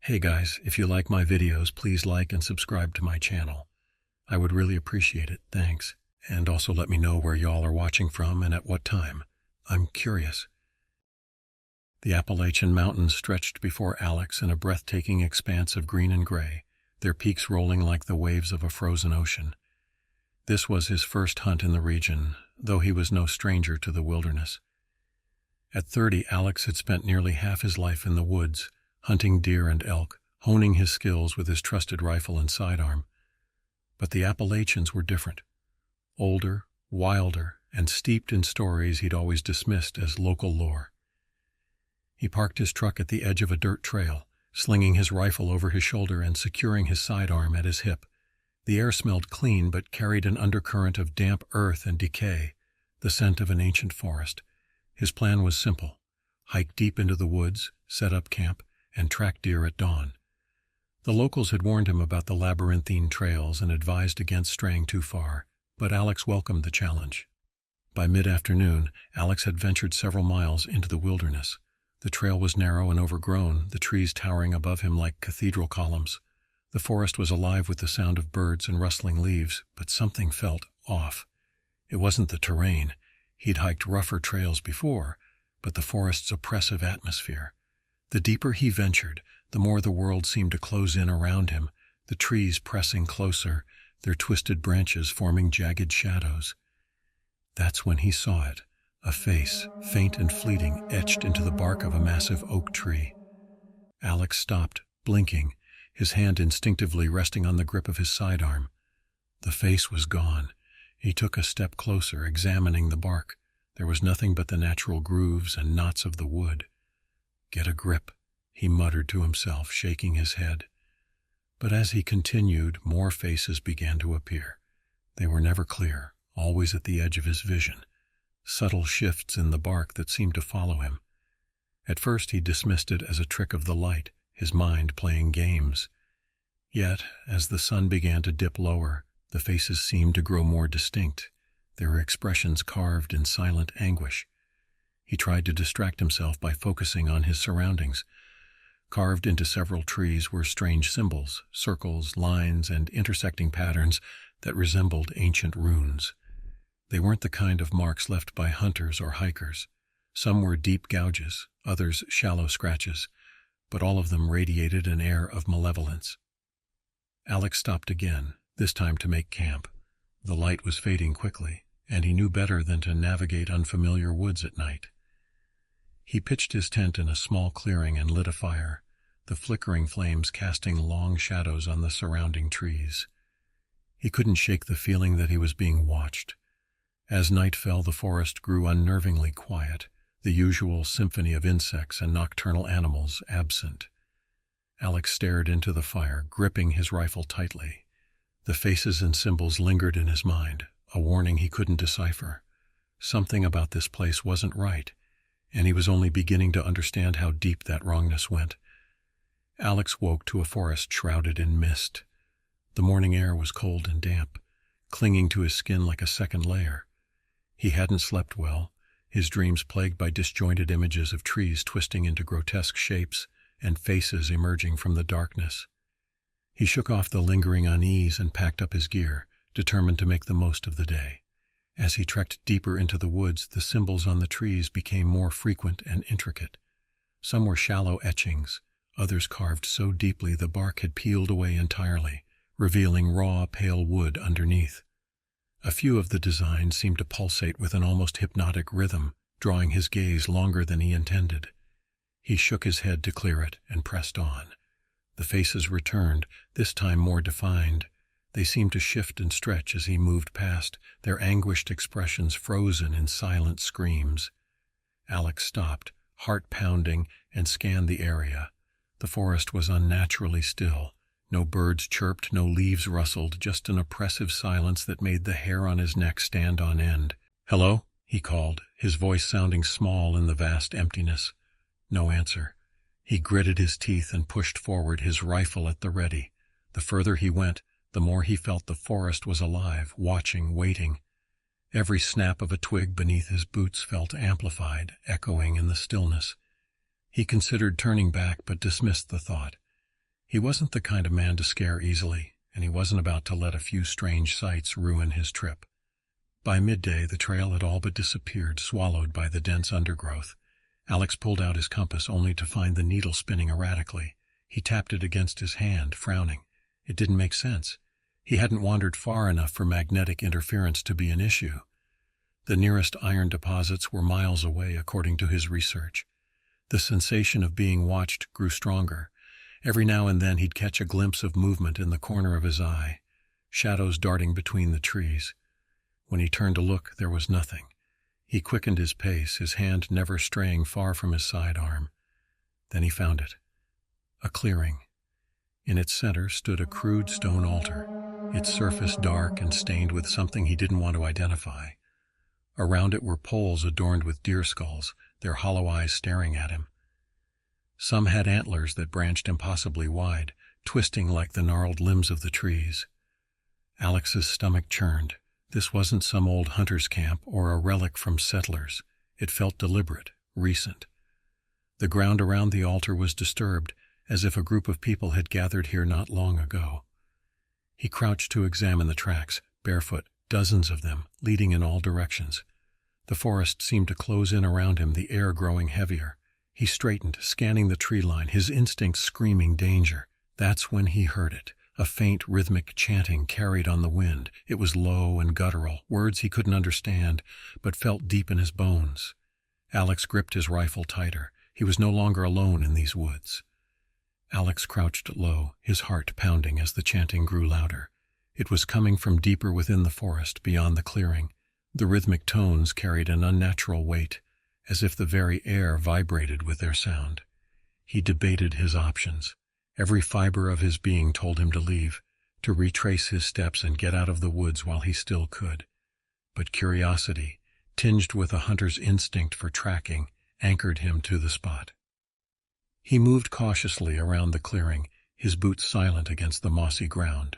Hey guys, if you like my videos, please like and subscribe to my channel. I would really appreciate it, thanks. And also let me know where y'all are watching from and at what time. I'm curious. The Appalachian Mountains stretched before Alex in a breathtaking expanse of green and gray, their peaks rolling like the waves of a frozen ocean. This was his first hunt in the region, though he was no stranger to the wilderness. At 30, Alex had spent nearly half his life in the woods, hunting deer and elk, honing his skills with his trusted rifle and sidearm. But the Appalachians were different. Older, wilder, and steeped in stories he'd always dismissed as local lore. He parked his truck at the edge of a dirt trail, slinging his rifle over his shoulder and securing his sidearm at his hip. The air smelled clean but carried an undercurrent of damp earth and decay, the scent of an ancient forest. His plan was simple: hike deep into the woods, set up camp, and track deer at dawn. The locals had warned him about the labyrinthine trails and advised against straying too far, but Alex welcomed the challenge. By mid-afternoon, Alex had ventured several miles into the wilderness. The trail was narrow and overgrown, the trees towering above him like cathedral columns. The forest was alive with the sound of birds and rustling leaves, but something felt off. It wasn't the terrain. He'd hiked rougher trails before, but the forest's oppressive atmosphere. The deeper he ventured, the more the world seemed to close in around him, the trees pressing closer, their twisted branches forming jagged shadows. That's when he saw it, a face, faint and fleeting, etched into the bark of a massive oak tree. Alex stopped, blinking, his hand instinctively resting on the grip of his sidearm. The face was gone. He took a step closer, examining the bark. There was nothing but the natural grooves and knots of the wood. "Get a grip," he muttered to himself, shaking his head. But as he continued, more faces began to appear. They were never clear, always at the edge of his vision, subtle shifts in the bark that seemed to follow him. At first he dismissed it as a trick of the light, his mind playing games. Yet, as the sun began to dip lower, the faces seemed to grow more distinct, their expressions carved in silent anguish. He tried to distract himself by focusing on his surroundings. Carved into several trees were strange symbols, circles, lines, and intersecting patterns that resembled ancient runes. They weren't the kind of marks left by hunters or hikers. Some were deep gouges, others shallow scratches, but all of them radiated an air of malevolence. Alex stopped again, this time to make camp. The light was fading quickly, and he knew better than to navigate unfamiliar woods at night. He pitched his tent in a small clearing and lit a fire, the flickering flames casting long shadows on the surrounding trees. He couldn't shake the feeling that he was being watched. As night fell, the forest grew unnervingly quiet, the usual symphony of insects and nocturnal animals absent. Alex stared into the fire, gripping his rifle tightly. The faces and symbols lingered in his mind, a warning he couldn't decipher. Something about this place wasn't right, and he was only beginning to understand how deep that wrongness went. Alex woke to a forest shrouded in mist. The morning air was cold and damp, clinging to his skin like a second layer. He hadn't slept well, his dreams plagued by disjointed images of trees twisting into grotesque shapes and faces emerging from the darkness. He shook off the lingering unease and packed up his gear, determined to make the most of the day. As he trekked deeper into the woods, the symbols on the trees became more frequent and intricate. Some were shallow etchings, others carved so deeply the bark had peeled away entirely, revealing raw, pale wood underneath. A few of the designs seemed to pulsate with an almost hypnotic rhythm, drawing his gaze longer than he intended. He shook his head to clear it and pressed on. The faces returned, this time more defined. They seemed to shift and stretch as he moved past, their anguished expressions frozen in silent screams. Alex stopped, heart pounding, and scanned the area. The forest was unnaturally still. No birds chirped, no leaves rustled, just an oppressive silence that made the hair on his neck stand on end. "Hello?" he called, his voice sounding small in the vast emptiness. No answer. He gritted his teeth and pushed forward, his rifle at the ready. The further he went, the more he felt the forest was alive, watching, waiting. Every snap of a twig beneath his boots felt amplified, echoing in the stillness. He considered turning back but dismissed the thought. He wasn't the kind of man to scare easily, and he wasn't about to let a few strange sights ruin his trip. By midday, the trail had all but disappeared, swallowed by the dense undergrowth. Alex pulled out his compass only to find the needle spinning erratically. He tapped it against his hand, frowning. It didn't make sense. He hadn't wandered far enough for magnetic interference to be an issue. The nearest iron deposits were miles away, according to his research. The sensation of being watched grew stronger. Every now and then he'd catch a glimpse of movement in the corner of his eye, shadows darting between the trees. When he turned to look, there was nothing. He quickened his pace, his hand never straying far from his sidearm. Then he found it. A clearing. In its center stood a crude stone altar, its surface dark and stained with something he didn't want to identify. Around it were poles adorned with deer skulls, their hollow eyes staring at him. Some had antlers that branched impossibly wide, twisting like the gnarled limbs of the trees. Alex's stomach churned. This wasn't some old hunter's camp or a relic from settlers. It felt deliberate, recent. The ground around the altar was disturbed, as if a group of people had gathered here not long ago. He crouched to examine the tracks, barefoot, dozens of them, leading in all directions. The forest seemed to close in around him, the air growing heavier. He straightened, scanning the tree line, his instincts screaming danger. That's when he heard it. A faint, rhythmic chanting carried on the wind. It was low and guttural, words he couldn't understand, but felt deep in his bones. Alex gripped his rifle tighter. He was no longer alone in these woods. Alex crouched low, his heart pounding as the chanting grew louder. It was coming from deeper within the forest, beyond the clearing. The rhythmic tones carried an unnatural weight, as if the very air vibrated with their sound. He debated his options. Every fiber of his being told him to leave, to retrace his steps and get out of the woods while he still could. But curiosity, tinged with a hunter's instinct for tracking, anchored him to the spot. He moved cautiously around the clearing, his boots silent against the mossy ground.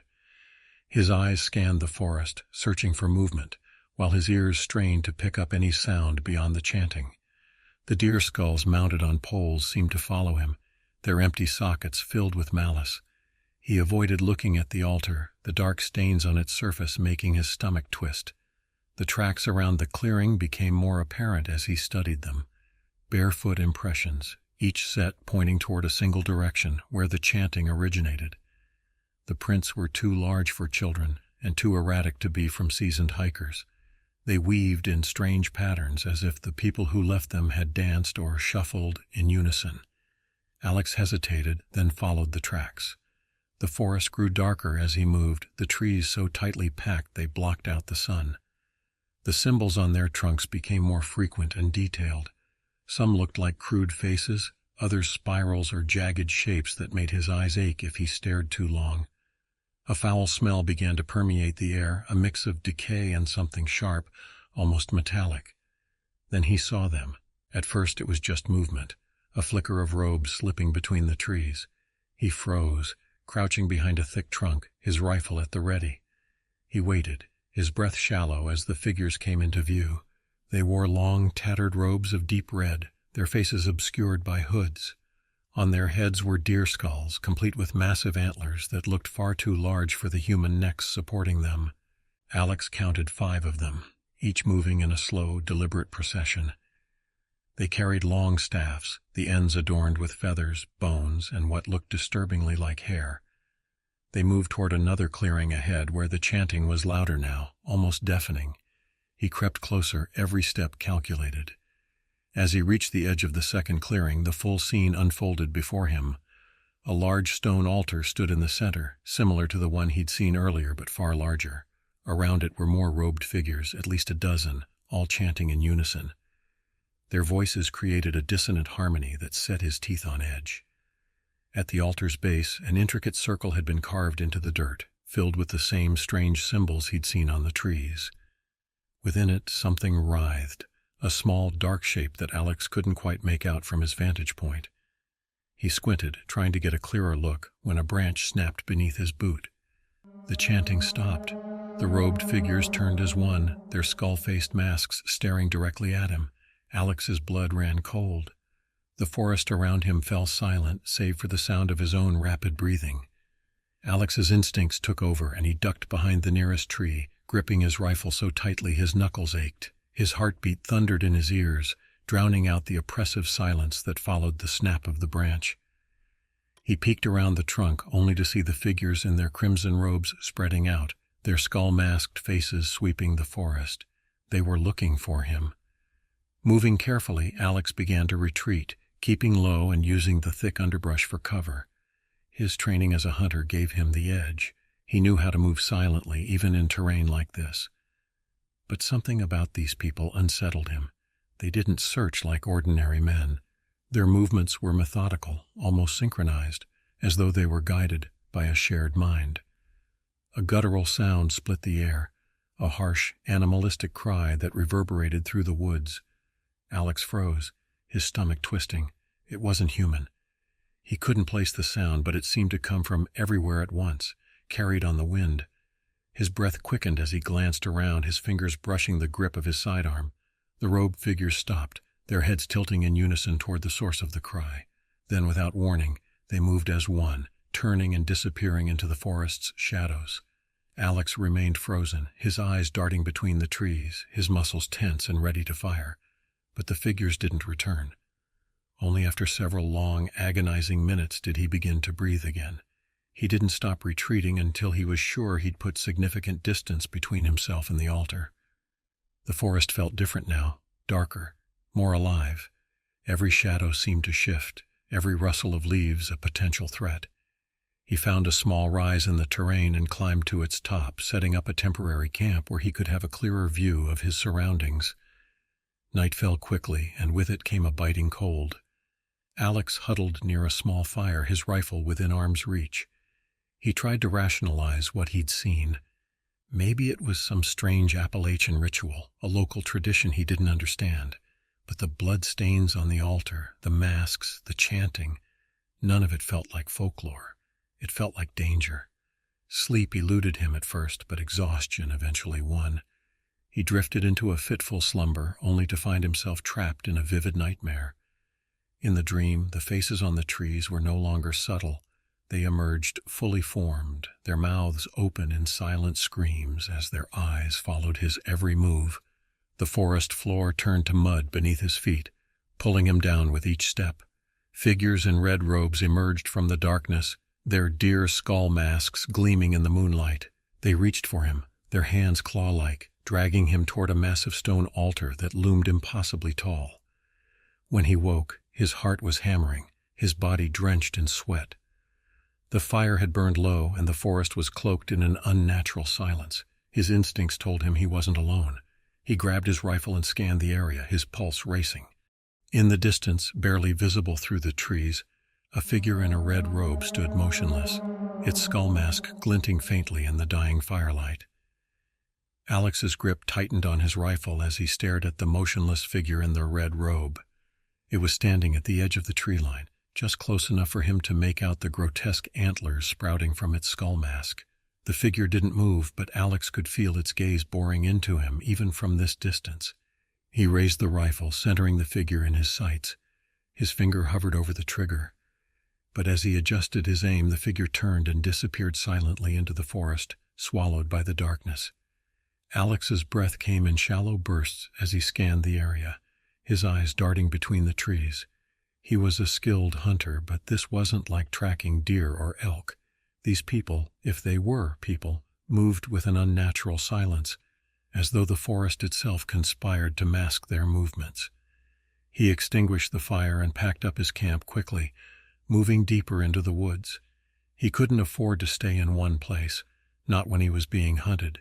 His eyes scanned the forest, searching for movement, while his ears strained to pick up any sound beyond the chanting. The deer skulls mounted on poles seemed to follow him, their empty sockets filled with malice. He avoided looking at the altar, the dark stains on its surface making his stomach twist. The tracks around the clearing became more apparent as he studied them. Barefoot impressions, each set pointing toward a single direction, where the chanting originated. The prints were too large for children, and too erratic to be from seasoned hikers. They weaved in strange patterns, as if the people who left them had danced or shuffled in unison. Alex hesitated, then followed the tracks. The forest grew darker as he moved, the trees so tightly packed they blocked out the sun. The symbols on their trunks became more frequent and detailed. Some looked like crude faces, others spirals or jagged shapes that made his eyes ache if he stared too long. A foul smell began to permeate the air, a mix of decay and something sharp, almost metallic. Then he saw them. At first it was just movement, a flicker of robes slipping between the trees. He froze, crouching behind a thick trunk, his rifle at the ready. He waited, his breath shallow as the figures came into view. They wore long, tattered robes of deep red, their faces obscured by hoods. On their heads were deer skulls, complete with massive antlers that looked far too large for the human necks supporting them. Alex counted 5 of them, each moving in a slow, deliberate procession. They carried long staffs, the ends adorned with feathers, bones, and what looked disturbingly like hair. They moved toward another clearing ahead where the chanting was louder now, almost deafening. He crept closer, every step calculated. As he reached the edge of the second clearing, the full scene unfolded before him. A large stone altar stood in the center, similar to the one he'd seen earlier but far larger. Around it were more robed figures, at least a dozen, all chanting in unison. Their voices created a dissonant harmony that set his teeth on edge. At the altar's base, an intricate circle had been carved into the dirt, filled with the same strange symbols he'd seen on the trees. Within it, something writhed, a small, dark shape that Alex couldn't quite make out from his vantage point. He squinted, trying to get a clearer look, when a branch snapped beneath his boot. The chanting stopped. The robed figures turned as one, their skull-faced masks staring directly at him. Alex's blood ran cold. The forest around him fell silent, save for the sound of his own rapid breathing. Alex's instincts took over, and he ducked behind the nearest tree, gripping his rifle so tightly his knuckles ached. His heartbeat thundered in his ears, drowning out the oppressive silence that followed the snap of the branch. He peeked around the trunk, only to see the figures in their crimson robes spreading out, their skull-masked faces sweeping the forest. They were looking for him. Moving carefully, Alex began to retreat, keeping low and using the thick underbrush for cover. His training as a hunter gave him the edge. He knew how to move silently, even in terrain like this. But something about these people unsettled him. They didn't search like ordinary men. Their movements were methodical, almost synchronized, as though they were guided by a shared mind. A guttural sound split the air, a harsh, animalistic cry that reverberated through the woods. Alex froze, his stomach twisting. It wasn't human. He couldn't place the sound, but it seemed to come from everywhere at once, carried on the wind. His breath quickened as he glanced around, his fingers brushing the grip of his sidearm. The robed figures stopped, their heads tilting in unison toward the source of the cry. Then, without warning, they moved as one, turning and disappearing into the forest's shadows. Alex remained frozen, his eyes darting between the trees, his muscles tense and ready to fire. But the figures didn't return. Only after several long, agonizing minutes did he begin to breathe again. He didn't stop retreating until he was sure he'd put significant distance between himself and the altar. The forest felt different now, darker, more alive. Every shadow seemed to shift, every rustle of leaves a potential threat. He found a small rise in the terrain and climbed to its top, setting up a temporary camp where he could have a clearer view of his surroundings. Night fell quickly, and with it came a biting cold. Alex huddled near a small fire, his rifle within arm's reach. He tried to rationalize what he'd seen. Maybe it was some strange Appalachian ritual, a local tradition he didn't understand. But the bloodstains on the altar, the masks, the chanting, none of it felt like folklore. It felt like danger. Sleep eluded him at first, but exhaustion eventually won. He drifted into a fitful slumber, only to find himself trapped in a vivid nightmare. In the dream, the faces on the trees were no longer subtle. They emerged fully formed, their mouths open in silent screams as their eyes followed his every move. The forest floor turned to mud beneath his feet, pulling him down with each step. Figures in red robes emerged from the darkness, their deer skull masks gleaming in the moonlight. They reached for him, their hands claw-like, dragging him toward a massive stone altar that loomed impossibly tall. When he woke, his heart was hammering, his body drenched in sweat. The fire had burned low, and the forest was cloaked in an unnatural silence. His instincts told him he wasn't alone. He grabbed his rifle and scanned the area, his pulse racing. In the distance, barely visible through the trees, a figure in a red robe stood motionless, its skull mask glinting faintly in the dying firelight. Alex's grip tightened on his rifle as he stared at the motionless figure in the red robe. It was standing at the edge of the tree line, just close enough for him to make out the grotesque antlers sprouting from its skull mask. The figure didn't move, but Alex could feel its gaze boring into him, even from this distance. He raised the rifle, centering the figure in his sights. His finger hovered over the trigger. But as he adjusted his aim, the figure turned and disappeared silently into the forest, swallowed by the darkness. Alex's breath came in shallow bursts as he scanned the area, his eyes darting between the trees. He was a skilled hunter, but this wasn't like tracking deer or elk. These people, if they were people, moved with an unnatural silence, as though the forest itself conspired to mask their movements. He extinguished the fire and packed up his camp quickly, moving deeper into the woods. He couldn't afford to stay in one place, not when he was being hunted.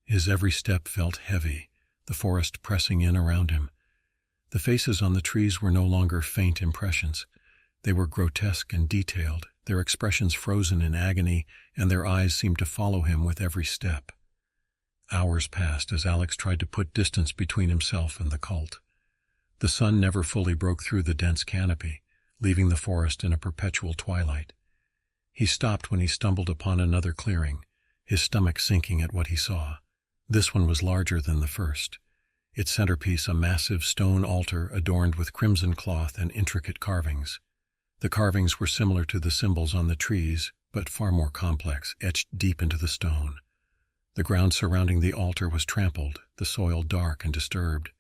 His every step felt heavy, the forest pressing in around him. The faces on the trees were no longer faint impressions. They were grotesque and detailed, their expressions frozen in agony, and their eyes seemed to follow him with every step. Hours passed as Alex tried to put distance between himself and the cult. The sun never fully broke through the dense canopy, leaving the forest in a perpetual twilight. He stopped when he stumbled upon another clearing, his stomach sinking at what he saw. This one was larger than the first. its centerpiece a massive stone altar adorned with crimson cloth and intricate carvings. The carvings were similar to the symbols on the trees, but far more complex, etched deep into the stone. The ground surrounding the altar was trampled, the soil dark and disturbed.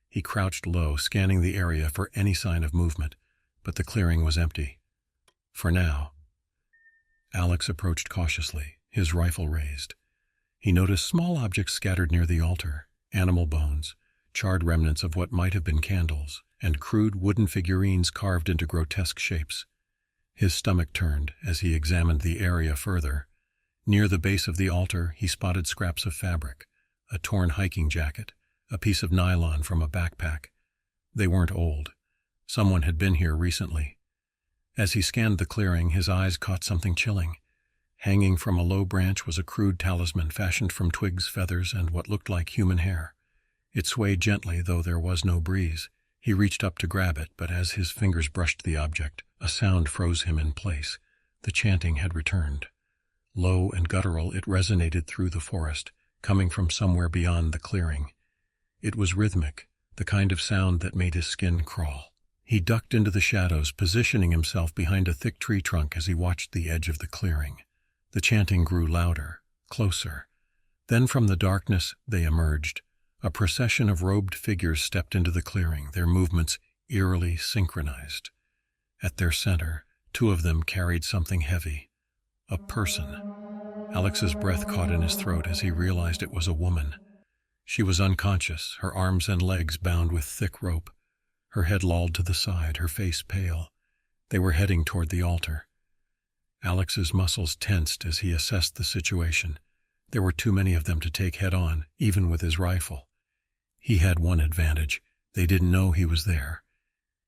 He crouched low, scanning the area for any sign of movement, but the clearing was empty. For now. Alex approached cautiously, his rifle raised. He noticed small objects scattered near the altar, animal bones, charred remnants of what might have been candles, and crude wooden figurines carved into grotesque shapes. His stomach turned as he examined the area further. Near the base of the altar, he spotted scraps of fabric, a torn hiking jacket, a piece of nylon from a backpack. They weren't old. Someone had been here recently. As he scanned the clearing, his eyes caught something chilling. Hanging from a low branch was a crude talisman fashioned from twigs, feathers, and what looked like human hair. It swayed gently, though there was no breeze. He reached up to grab it, but as his fingers brushed the object, a sound froze him in place. The chanting had returned. Low and guttural, it resonated through the forest, coming from somewhere beyond the clearing. It was rhythmic, the kind of sound that made his skin crawl. He ducked into the shadows, positioning himself behind a thick tree trunk as he watched the edge of the clearing. The chanting grew louder, closer. Then from the darkness they emerged. A procession of robed figures stepped into the clearing, their movements eerily synchronized. At their center, two of them carried something heavy. A person. Alex's breath caught in his throat as he realized it was a woman. She was unconscious, her arms and legs bound with thick rope, her head lolled to the side, her face pale. They were heading toward the altar. Alex's muscles tensed as he assessed the situation. There were too many of them to take head-on, even with his rifle. He had one advantage. They didn't know he was there.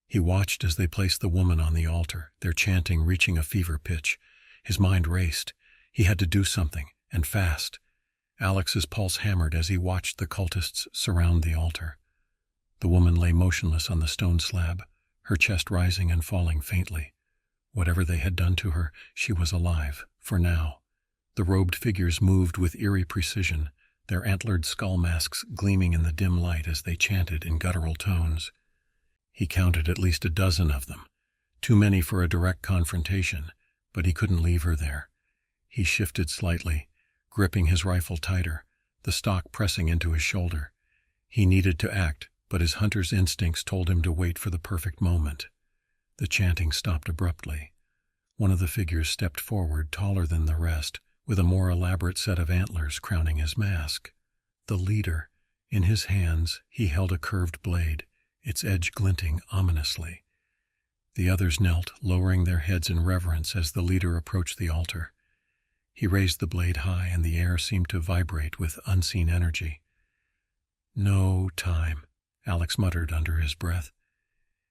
He watched as they placed the woman on the altar, their chanting reaching a fever pitch. His mind raced. He had to do something, and fast. Alex's pulse hammered as he watched the cultists surround the altar. The woman lay motionless on the stone slab, her chest rising and falling faintly. Whatever they had done to her, she was alive, for now. The robed figures moved with eerie precision, their antlered skull masks gleaming in the dim light as they chanted in guttural tones. He counted at least a dozen of them, too many for a direct confrontation, but he couldn't leave her there. He shifted slightly, gripping his rifle tighter, the stock pressing into his shoulder. He needed to act, but his hunter's instincts told him to wait for the perfect moment. The chanting stopped abruptly. One of the figures stepped forward, taller than the rest, with a more elaborate set of antlers crowning his mask. The leader. In his hands, he held a curved blade, its edge glinting ominously. The others knelt, lowering their heads in reverence as the leader approached the altar. He raised the blade high, and the air seemed to vibrate with unseen energy. "No time," Alex muttered under his breath.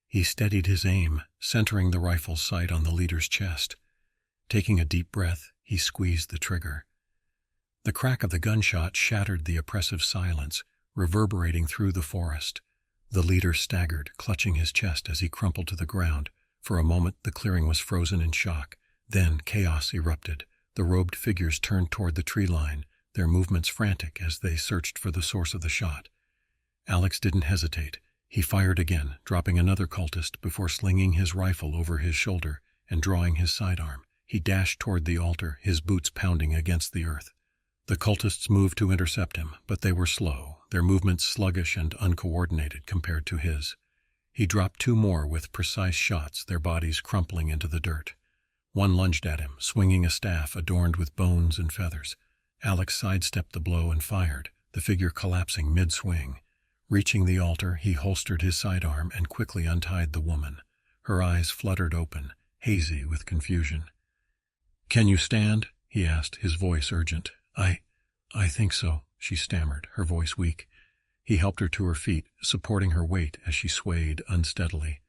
He steadied his aim, centering the rifle's sight on the leader's chest. Taking a deep breath, he squeezed the trigger. The crack of the gunshot shattered the oppressive silence, reverberating through the forest. The leader staggered, clutching his chest as he crumpled to the ground. For a moment, the clearing was frozen in shock. Then chaos erupted. The robed figures turned toward the tree line, their movements frantic as they searched for the source of the shot. Alex didn't hesitate. He fired again, dropping another cultist before slinging his rifle over his shoulder and drawing his sidearm. He dashed toward the altar, his boots pounding against the earth. The cultists moved to intercept him, but they were slow, their movements sluggish and uncoordinated compared to his. He dropped two more with precise shots, their bodies crumpling into the dirt. One lunged at him, swinging a staff adorned with bones and feathers. Alex sidestepped the blow and fired, the figure collapsing mid-swing. Reaching the altar, he holstered his sidearm and quickly untied the woman. Her eyes fluttered open, hazy with confusion. "Can you stand?" he asked, his voice urgent. I think so," she stammered, her voice weak. He helped her to her feet, supporting her weight as she swayed unsteadily.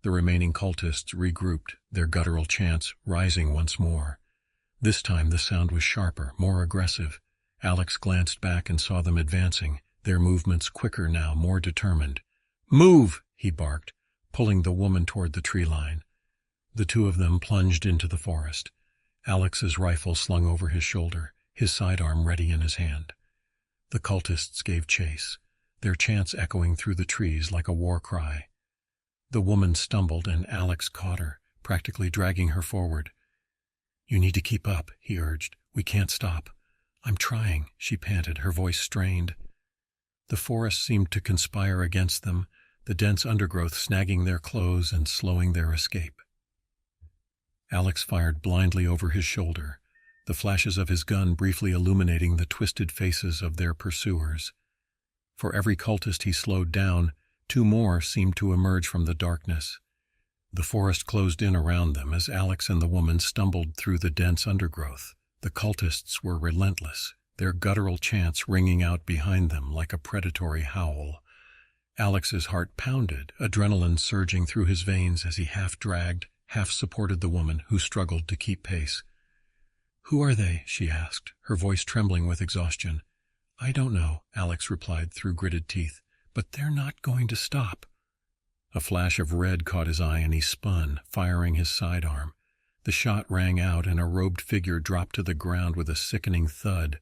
The remaining cultists regrouped, their guttural chants rising once more. This time the sound was sharper, more aggressive. Alex glanced back and saw them advancing, their movements quicker now, more determined. "Move!" he barked, pulling the woman toward the tree line. The two of them plunged into the forest. Alex's rifle slung over his shoulder, his sidearm ready in his hand. The cultists gave chase. their chants echoing through the trees like a war cry. The woman stumbled and Alex caught her, practically dragging her forward. "You need to keep up," he urged. "We can't stop." "I'm trying," she panted, her voice strained. The forest seemed to conspire against them, the dense undergrowth snagging their clothes and slowing their escape. Alex fired blindly over his shoulder, the flashes of his gun briefly illuminating the twisted faces of their pursuers. For every cultist he slowed down, two more seemed to emerge from the darkness. The forest closed in around them as Alex and the woman stumbled through the dense undergrowth. The cultists were relentless, their guttural chants ringing out behind them like a predatory howl. Alex's heart pounded, adrenaline surging through his veins as he half-dragged, half-supported the woman who struggled to keep pace. "Who are they?" she asked, her voice trembling with exhaustion. "I don't know," Alex replied through gritted teeth, "but they're not going to stop." A flash of red caught his eye and he spun, firing his sidearm. The shot rang out and a robed figure dropped to the ground with a sickening thud.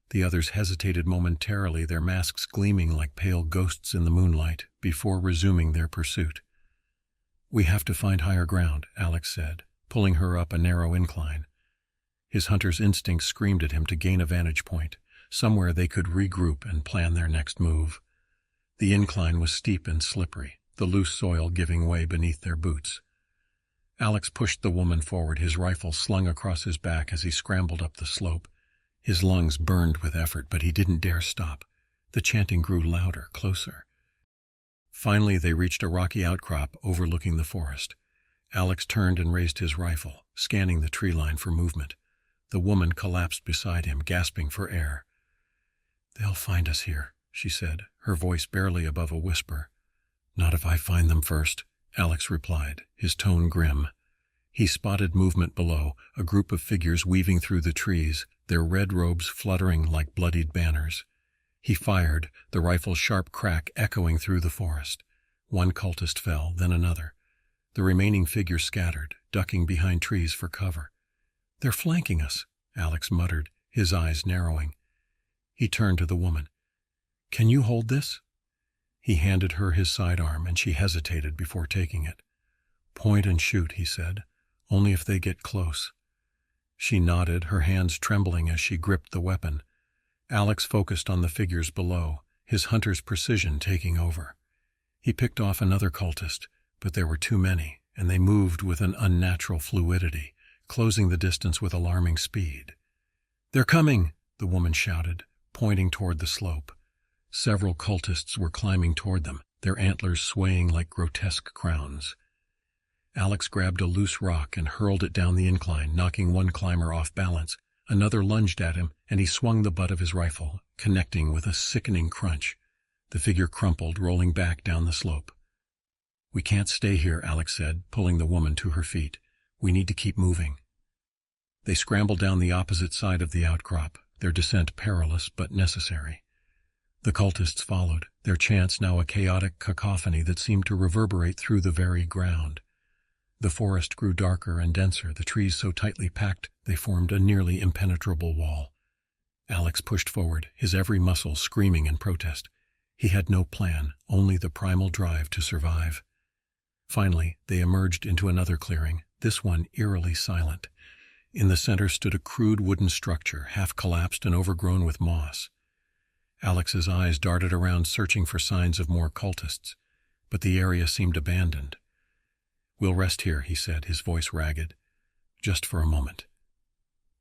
The others hesitated momentarily, their masks gleaming like pale ghosts in the moonlight, before resuming their pursuit. "We have to find higher ground," Alex said, pulling her up a narrow incline. His hunter's instinct screamed at him to gain a vantage point, somewhere they could regroup and plan their next move. The incline was steep and slippery, the loose soil giving way beneath their boots. Alex pushed the woman forward, his rifle slung across his back as he scrambled up the slope. His lungs burned with effort, but he didn't dare stop. The chanting grew louder, closer. Finally, they reached a rocky outcrop overlooking the forest. Alex turned and raised his rifle, scanning the tree line for movement. The woman collapsed beside him, gasping for air. "They'll find us here," she said, her voice barely above a whisper. "Not if I find them first," Alex replied, his tone grim. He spotted movement below, a group of figures weaving through the trees, their red robes fluttering like bloodied banners. He fired, the rifle's sharp crack echoing through the forest. One cultist fell, then another. The remaining figures scattered, ducking behind trees for cover. "They're flanking us," Alex muttered, his eyes narrowing. He turned to the woman. "Can you hold this?" He handed her his sidearm, and she hesitated before taking it. "Point and shoot," he said, "only if they get close." She nodded, her hands trembling as she gripped the weapon. Alex focused on the figures below, his hunter's precision taking over. He picked off another cultist, but there were too many, and they moved with an unnatural fluidity, closing the distance with alarming speed. "They're coming!" the woman shouted, pointing toward the slope. Several cultists were climbing toward them, their antlers swaying like grotesque crowns. Alex grabbed a loose rock and hurled it down the incline, knocking one climber off balance. Another lunged at him, and he swung the butt of his rifle, connecting with a sickening crunch. The figure crumpled, rolling back down the slope. "We can't stay here," Alex said, pulling the woman to her feet. "We need to keep moving." They scrambled down the opposite side of the outcrop, their descent perilous but necessary. The cultists followed, their chants now a chaotic cacophony that seemed to reverberate through the very ground. The forest grew darker and denser, the trees so tightly packed they formed a nearly impenetrable wall. Alex pushed forward, his every muscle screaming in protest. He had no plan, only the primal drive to survive. Finally, they emerged into another clearing, this one eerily silent. In the center stood a crude wooden structure, half collapsed and overgrown with moss. Alex's eyes darted around, searching for signs of more cultists, but the area seemed abandoned. "We'll rest here," he said, his voice ragged. "Just for a moment."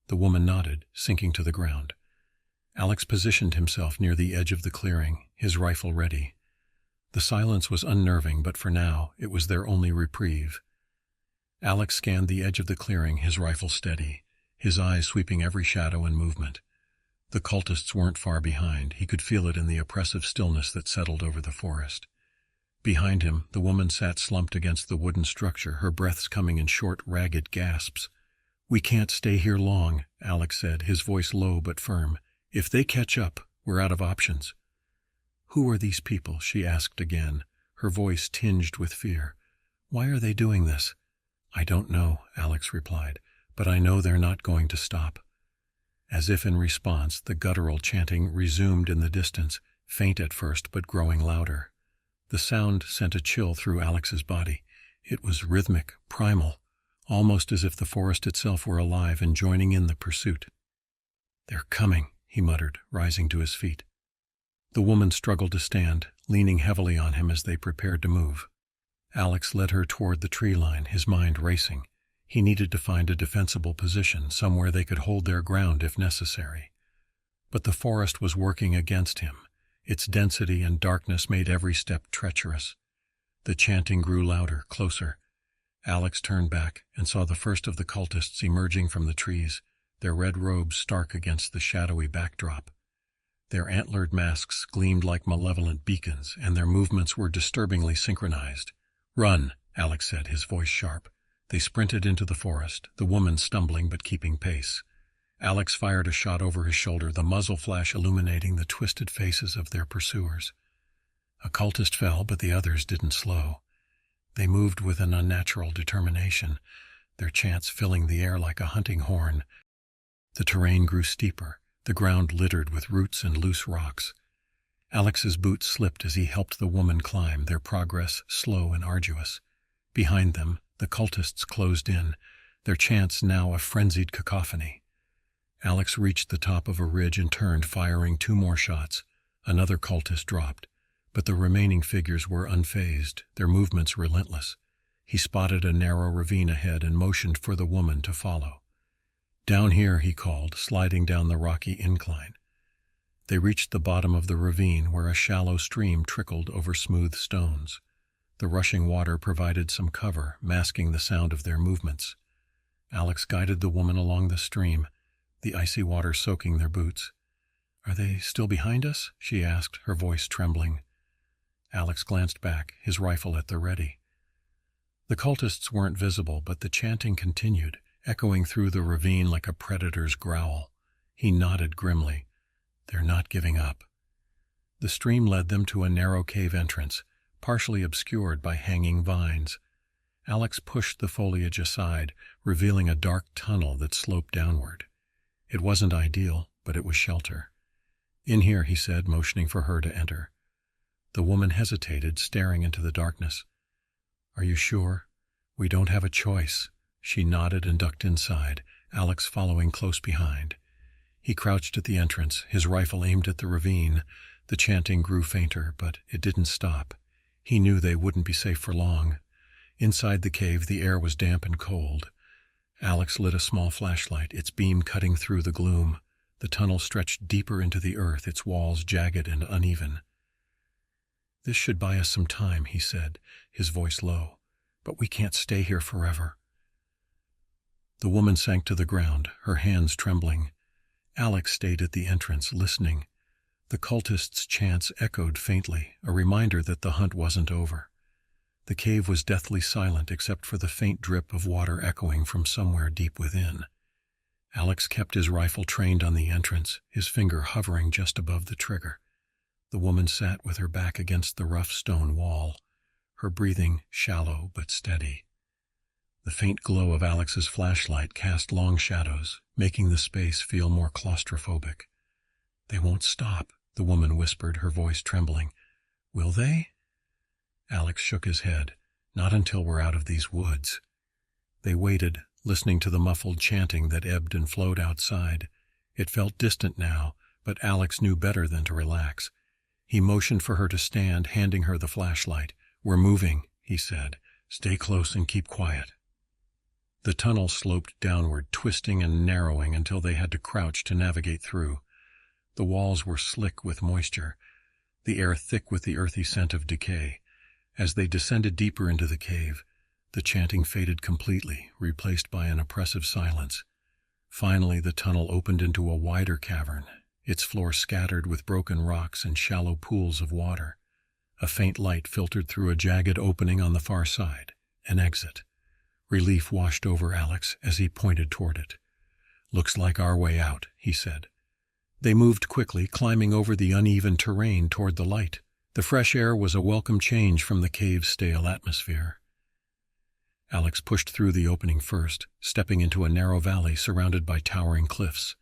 The woman nodded, sinking to the ground. Alex positioned himself near the edge of the clearing, his rifle ready. The silence was unnerving, but for now, it was their only reprieve. Alex scanned the edge of the clearing, his rifle steady, his eyes sweeping every shadow and movement. The cultists weren't far behind. He could feel it in the oppressive stillness that settled over the forest. Behind him, the woman sat slumped against the wooden structure, her breaths coming in short, ragged gasps. "We can't stay here long," Alex said, his voice low but firm. "If they catch up, we're out of options." "Who are these people?" she asked again, her voice tinged with fear. "Why are they doing this?" "I don't know," Alex replied, "but I know they're not going to stop." As if in response, the guttural chanting resumed in the distance, faint at first but growing louder. The sound sent a chill through Alex's body. It was rhythmic, primal, almost as if the forest itself were alive and joining in the pursuit. "They're coming," he muttered, rising to his feet. The woman struggled to stand, leaning heavily on him as they prepared to move. Alex led her toward the tree line, his mind racing. He needed to find a defensible position, somewhere they could hold their ground if necessary. But the forest was working against him. Its density and darkness made every step treacherous. The chanting grew louder, closer. Alex turned back and saw the first of the cultists emerging from the trees, their red robes stark against the shadowy backdrop. Their antlered masks gleamed like malevolent beacons, and their movements were disturbingly synchronized. "Run," Alex said, his voice sharp. They sprinted into the forest, the woman stumbling but keeping pace. Alex fired a shot over his shoulder, the muzzle flash illuminating the twisted faces of their pursuers. A cultist fell, but the others didn't slow. They moved with an unnatural determination, their chants filling the air like a hunting horn. The terrain grew steeper, the ground littered with roots and loose rocks. Alex's boots slipped as he helped the woman climb, their progress slow and arduous. Behind them, the cultists closed in, their chants now a frenzied cacophony. Alex reached the top of a ridge and turned, firing 2 more shots. Another cultist dropped, but the remaining figures were unfazed, their movements relentless. He spotted a narrow ravine ahead and motioned for the woman to follow. "Down here," he called, sliding down the rocky incline. They reached the bottom of the ravine where a shallow stream trickled over smooth stones. The rushing water provided some cover, masking the sound of their movements. Alex guided the woman along the stream, the icy water soaking their boots. "Are they still behind us?" she asked, her voice trembling. Alex glanced back, his rifle at the ready. The cultists weren't visible, but the chanting continued, echoing through the ravine like a predator's growl. He nodded grimly. "They're not giving up." The stream led them to a narrow cave entrance, partially obscured by hanging vines. Alex pushed the foliage aside, revealing a dark tunnel that sloped downward. It wasn't ideal, but it was shelter. "In here," he said, motioning for her to enter. The woman hesitated, staring into the darkness. "Are you sure? We don't have a choice." She nodded and ducked inside, Alex following close behind. He crouched at the entrance, his rifle aimed at the ravine. The chanting grew fainter, but it didn't stop. He knew they wouldn't be safe for long. Inside the cave, the air was damp and cold. Alex lit a small flashlight, its beam cutting through the gloom. The tunnel stretched deeper into the earth, its walls jagged and uneven. "This should buy us some time," he said, his voice low. "But we can't stay here forever." The woman sank to the ground, her hands trembling. Alex stayed at the entrance, listening. The cultists' chants echoed faintly, a reminder that the hunt wasn't over. The cave was deathly silent except for the faint drip of water echoing from somewhere deep within. Alex kept his rifle trained on the entrance, his finger hovering just above the trigger. The woman sat with her back against the rough stone wall, her breathing shallow but steady. The faint glow of Alex's flashlight cast long shadows, making the space feel more claustrophobic. "They won't stop," the woman whispered, her voice trembling. "Will they?" Alex shook his head. "Not until we're out of these woods." They waited, listening to the muffled chanting that ebbed and flowed outside. It felt distant now, but Alex knew better than to relax. He motioned for her to stand, handing her the flashlight. "We're moving," he said. "Stay close and keep quiet." The tunnel sloped downward, twisting and narrowing until they had to crouch to navigate through. The walls were slick with moisture, the air thick with the earthy scent of decay. As they descended deeper into the cave, the chanting faded completely, replaced by an oppressive silence. Finally, the tunnel opened into a wider cavern, its floor scattered with broken rocks and shallow pools of water. A faint light filtered through a jagged opening on the far side, an exit. Relief washed over Alex as he pointed toward it. "Looks like our way out," he said. They moved quickly, climbing over the uneven terrain toward the light. The fresh air was a welcome change from the cave's stale atmosphere. Alex pushed through the opening first, stepping into a narrow valley surrounded by towering cliffs.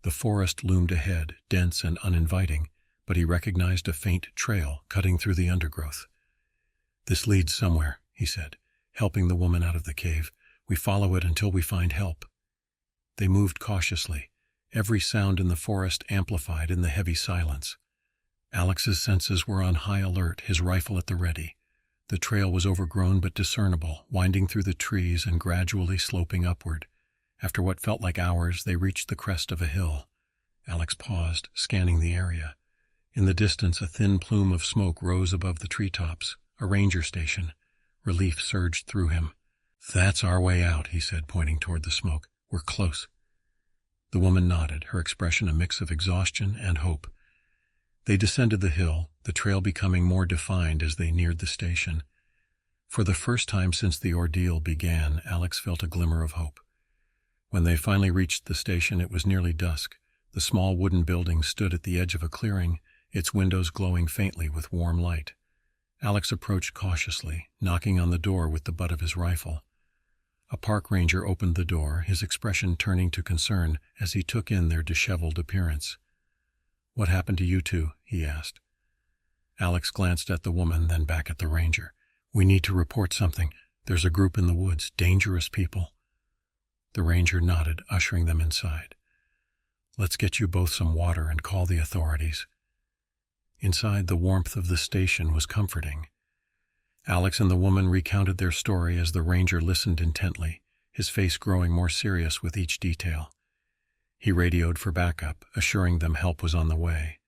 The forest loomed ahead, dense and uninviting, but he recognized a faint trail cutting through the undergrowth. "This leads somewhere," he said, helping the woman out of the cave. "We follow it until we find help." They moved cautiously, every sound in the forest amplified in the heavy silence. Alex's senses were on high alert, his rifle at the ready. The trail was overgrown but discernible, winding through the trees and gradually sloping upward. After what felt like hours, they reached the crest of a hill. Alex paused, scanning the area. In the distance, a thin plume of smoke rose above the treetops, a ranger station. Relief surged through him. "That's our way out," he said, pointing toward the smoke. "We're close." The woman nodded, her expression a mix of exhaustion and hope. They descended the hill, the trail becoming more defined as they neared the station. For the first time since the ordeal began, Alex felt a glimmer of hope. When they finally reached the station, it was nearly dusk. The small wooden building stood at the edge of a clearing, its windows glowing faintly with warm light. Alex approached cautiously, knocking on the door with the butt of his rifle. A park ranger opened the door, his expression turning to concern as he took in their disheveled appearance. "What happened to you two?" he asked. Alex glanced at the woman, then back at the ranger. "We need to report something. There's a group in the woods, dangerous people." The ranger nodded, ushering them inside. "Let's get you both some water and call the authorities." Inside, the warmth of the station was comforting. Alex and the woman recounted their story as the ranger listened intently, his face growing more serious with each detail. He radioed for backup, assuring them help was on the way.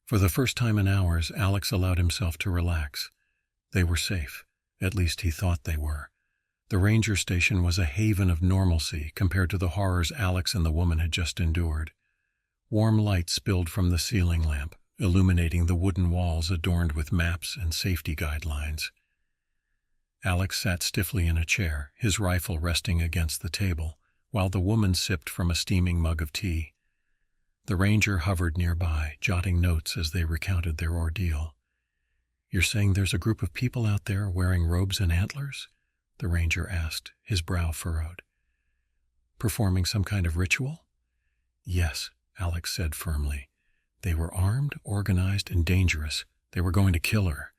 For the first time in hours, Alex allowed himself to relax. They were safe. At least he thought they were. The ranger station was a haven of normalcy compared to the horrors Alex and the woman had just endured. Warm light spilled from the ceiling lamp, illuminating the wooden walls adorned with maps and safety guidelines. Alex sat stiffly in a chair, his rifle resting against the table, while the woman sipped from a steaming mug of tea. The ranger hovered nearby, jotting notes as they recounted their ordeal. "You're saying there's a group of people out there wearing robes and antlers?" the ranger asked, his brow furrowed. "Performing some kind of ritual?" "Yes," Alex said firmly. "They were armed, organized, and dangerous. They were going to kill her."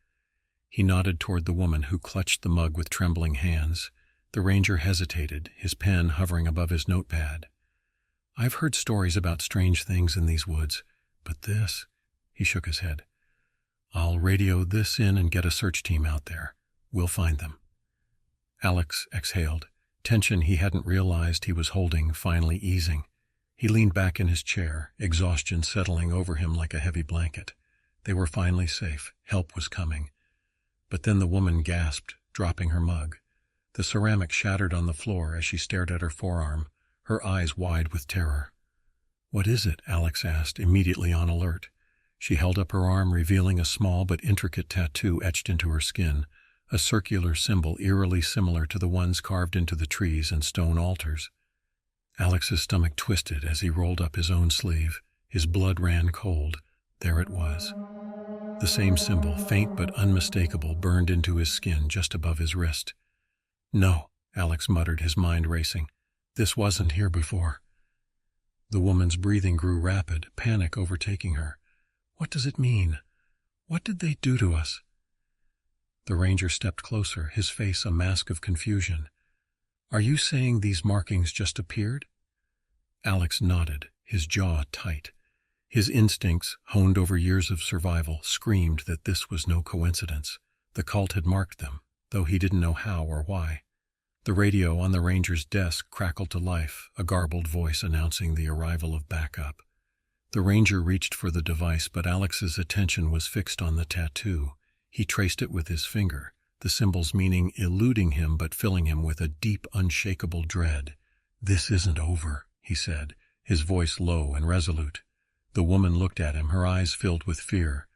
He nodded toward the woman, who clutched the mug with trembling hands. The ranger hesitated, his pen hovering above his notepad. "I've heard stories about strange things in these woods, but this—" he shook his head. "I'll radio this in and get a search team out there. We'll find them." Alex exhaled, tension he hadn't realized he was holding finally easing. He leaned back in his chair, exhaustion settling over him like a heavy blanket. They were finally safe. Help was coming. But then the woman gasped, dropping her mug. The ceramic shattered on the floor as she stared at her forearm, her eyes wide with terror. "What is it?" Alex asked, immediately on alert. She held up her arm, revealing a small but intricate tattoo etched into her skin, a circular symbol eerily similar to the ones carved into the trees and stone altars. Alex's stomach twisted as he rolled up his own sleeve. His blood ran cold. There it was. The same symbol, faint but unmistakable, burned into his skin just above his wrist. "No," Alex muttered, his mind racing. "This wasn't here before." The woman's breathing grew rapid, panic overtaking her. "What does it mean? What did they do to us?" The ranger stepped closer, his face a mask of confusion. "Are you saying these markings just appeared?" Alex nodded, his jaw tight. His instincts, honed over years of survival, screamed that this was no coincidence. The cult had marked them, though he didn't know how or why. The radio on the ranger's desk crackled to life, a garbled voice announcing the arrival of backup. The ranger reached for the device, but Alex's attention was fixed on the tattoo. He traced it with his finger, the symbol's meaning eluding him but filling him with a deep, unshakable dread. "This isn't over," he said, his voice low and resolute. The woman looked at him, her eyes filled with fear.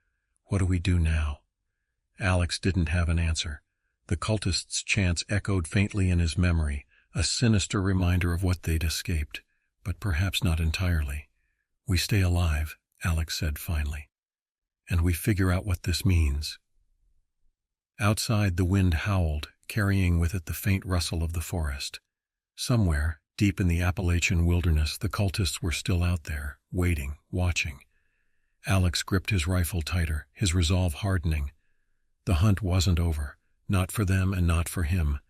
"What do we do now?" Alex didn't have an answer. The cultists' chants echoed faintly in his memory, a sinister reminder of what they'd escaped, but perhaps not entirely. "We stay alive," Alex said finally, "and we figure out what this means." Outside, the wind howled, carrying with it the faint rustle of the forest. Somewhere, deep in the Appalachian wilderness, the cultists were still out there, waiting, watching. Alex gripped his rifle tighter, his resolve hardening. The hunt wasn't over, not for them and not for him.